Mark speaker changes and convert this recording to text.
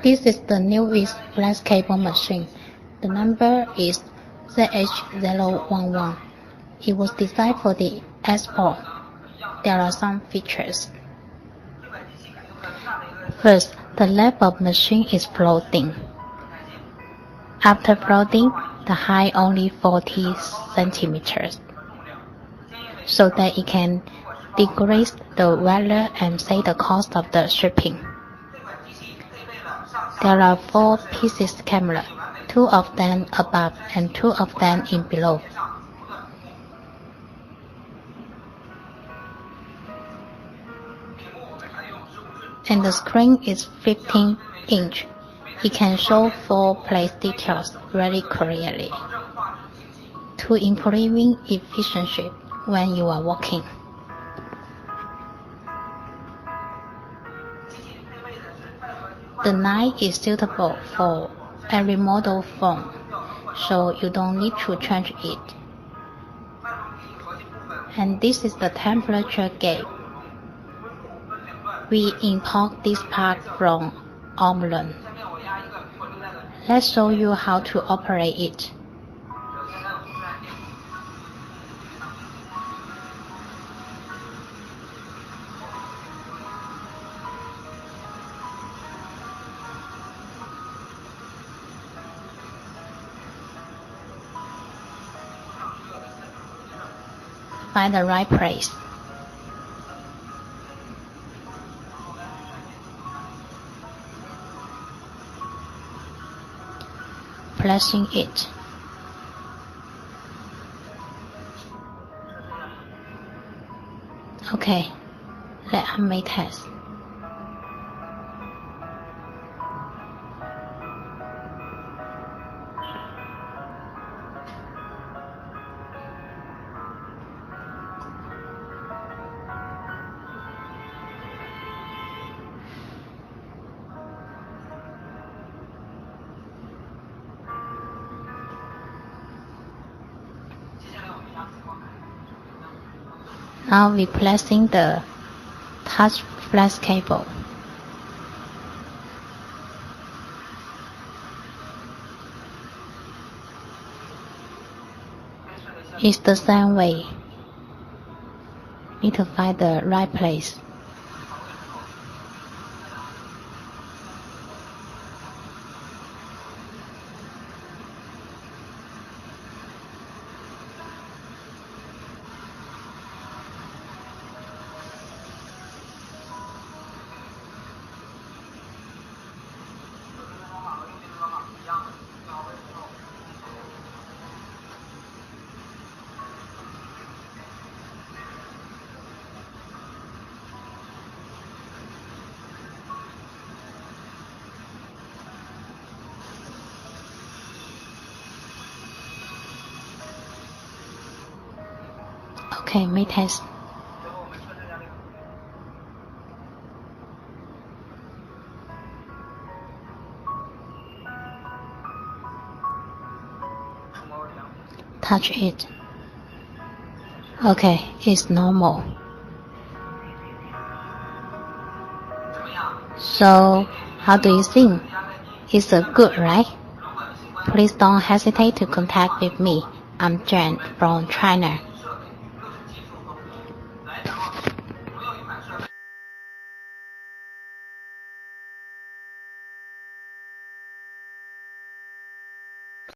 Speaker 1: This is the newest flash cable machine. The number is ZH-011. It was designed for the export. There are some features. First, the length of machine is floating. After floating, the height only 40 centimeters, so that it can decrease the weather and save the cost of the shipping. There are 4 pieces camera, 2 of them above and 2 of them in below. And the screen is 15-inch. It can show 4 place details very clearly to improving efficiency when you are walking. The knife is suitable for every model phone, so you don't need to change it. And this is the temperature gauge. We import this part from Ireland. Let's show you how to operate it. Find the right place. Pressing it. Okay, let's make test. Now replacing the touch flash cable. It's the same way. Need to find the right place. Okay, make test. Touch it. Okay, it's normal. So, how do you think? It's good, right? Please don't hesitate to contact with me. I'm Jen from China.